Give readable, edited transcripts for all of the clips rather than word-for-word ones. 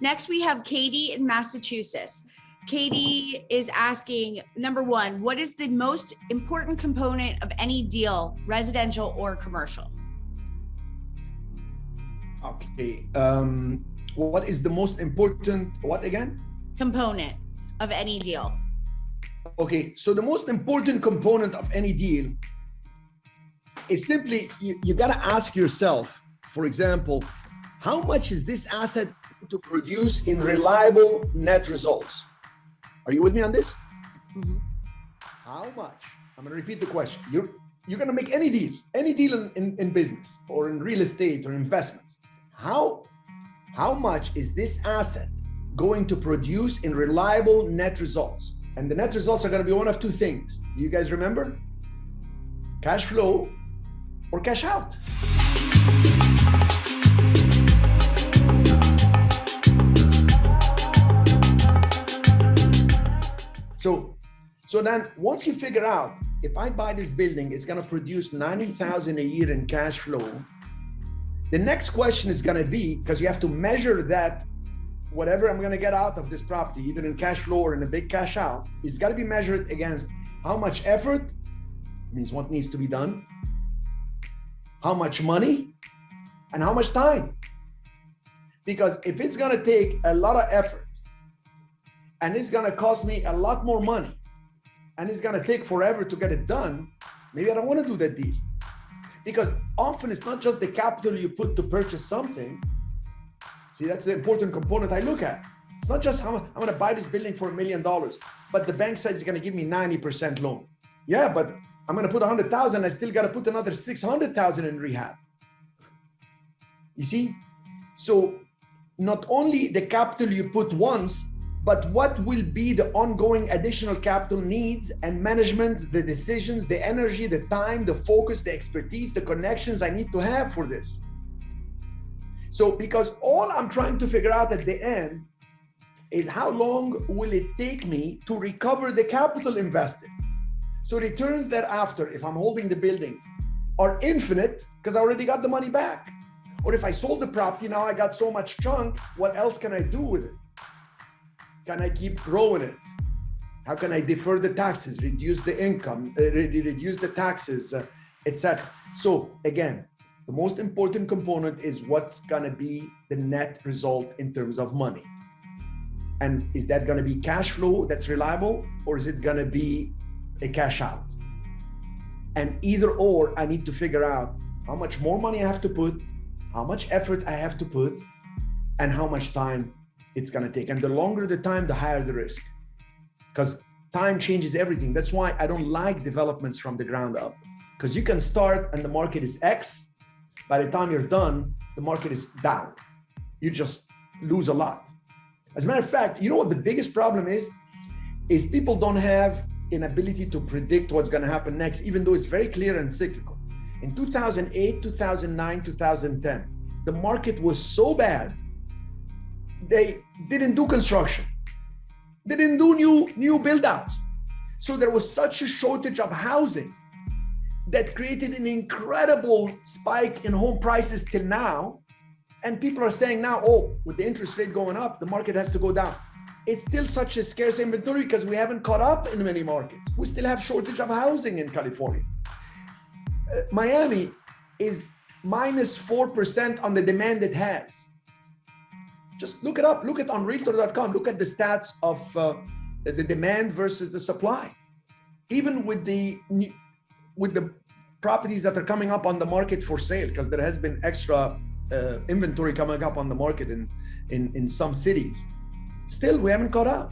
Next, we have Katie in Massachusetts. Katie is asking, number one, what is the most important component of any deal, residential or commercial? Okay. What is the most important, what again? Component of any deal. Okay, so the most important component of any deal is simply, you got to ask yourself, for example, how much is this asset to produce in reliable net results? Are you with me on this? Mm-hmm. How much? I'm going to repeat the question. You're going to make any deal in business or in real estate or investments. How much is this asset going to produce in reliable net results? And the net results are going to be one of two things. Do you guys remember? Cash flow or cash out. So then once you figure out, if I buy this building, it's going to produce 90,000 a year in cash flow. The next question is going to be, because you have to measure that whatever I'm going to get out of this property, either in cash flow or in a big cash out, it's got to be measured against how much effort, means what needs to be done, how much money, and how much time. Because if it's going to take a lot of effort and it's going to cost me a lot more money and it's going to take forever to get it done, maybe I don't want to do that deal. Because often it's not just the capital you put to purchase something. See, that's the important component I look at. It's not just how I'm going to buy this building for $1 million, but the bank says it's going to give me 90% loan. Yeah, but I'm going to put 100,000. I still got to put another 600,000 in rehab. You see? So not only the capital you put once, but what will be the ongoing additional capital needs and management, the decisions, the energy, the time, the focus, the expertise, the connections I need to have for this. So because all I'm trying to figure out at the end is how long will it take me to recover the capital invested? So returns thereafter, if I'm holding the buildings, are infinite because I already got the money back. Or if I sold the property, now I got so much chunk, what else can I do with it? Can I keep growing it? How can I defer the taxes, reduce the income, reduce the taxes, etc. So again, the most important component is what's going to be the net result in terms of money. And is that going to be cash flow that's reliable, or is it going to be a cash out? And either or, I need to figure out how much more money I have to put, how much effort I have to put, and how much time it's going to take. And the longer the time, the higher the risk, because time changes everything. That's why I don't like developments from the ground up, because you can start and the market is X. By the time you're done, the market is down. You just lose a lot. As a matter of fact, you know what the biggest problem is people don't have an ability to predict what's going to happen next, even though it's very clear and cyclical. In 2008, 2009, 2010, the market was so bad, they didn't do construction. They didn't do new build outs. So there was such a shortage of housing that created an incredible spike in home prices till now. And people are saying now, oh, with the interest rate going up, the market has to go down. It's still such a scarce inventory because we haven't caught up in many markets. We still have shortage of housing in California. Miami is minus 4% on the demand it has. Just look it up. Look at on realtor.com. Look at the stats of the demand versus the supply. Even with the properties that are coming up on the market for sale, because there has been extra inventory coming up on the market in some cities. Still, we haven't caught up.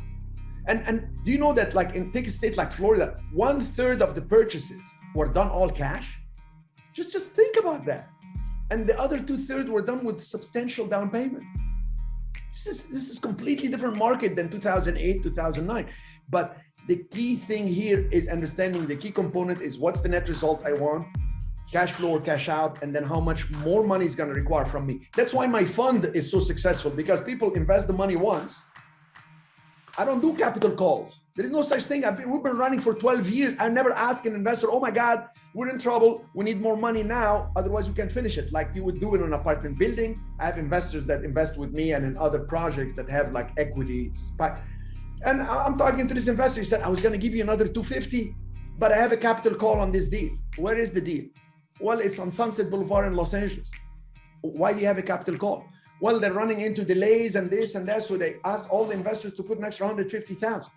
And do you know that, like, take a state like Florida, 1/3 of the purchases were done all cash? Just think about that. And the other 2/3 were done with substantial down payment. This is completely different market than 2008, 2009. But the key thing here is understanding the key component is what's the net result I want, cash flow or cash out, and then how much more money is going to require from me. That's why my fund is so successful, because people invest the money once, I don't do capital calls. There is no such thing. We've been running for 12 years. I never ask an investor, oh my God, we're in trouble. We need more money now. Otherwise we can finish it. Like you would do in an apartment building. I have investors that invest with me and in other projects that have like equity. And I'm talking to this investor. He said, I was going to give you another 250, but I have a capital call on this deal. Where is the deal? Well, it's on Sunset Boulevard in Los Angeles. Why do you have a capital call? Well, they're running into delays and this and that. So they asked all the investors to put an extra 150,000.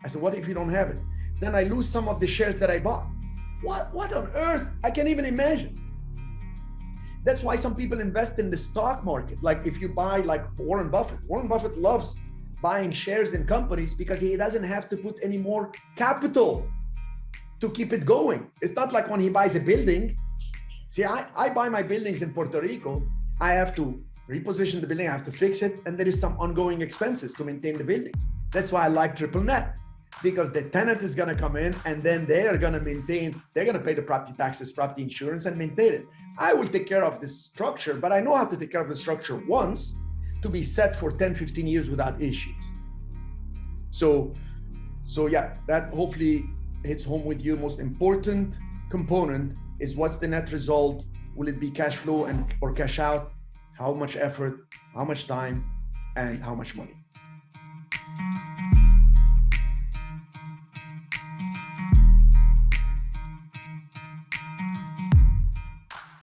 I said, what if you don't have it? Then I lose some of the shares that I bought. What on earth? I can't even imagine. That's why some people invest in the stock market. Like if you buy like Warren Buffett loves buying shares in companies because he doesn't have to put any more capital to keep it going. It's not like when he buys a building. See, I buy my buildings in Puerto Rico. I have to reposition the building, I have to fix it, and there is some ongoing expenses to maintain the buildings. That's why I like triple net, because the tenant is gonna come in and then they are gonna maintain, they're gonna pay the property taxes, property insurance, and maintain it. I will take care of the structure, but I know how to take care of the structure once to be set for 10, 15 years without issues. So yeah, that hopefully hits home with you. Most important component is what's the net result? Will it be cash flow or cash out? How much effort, how much time, and how much money?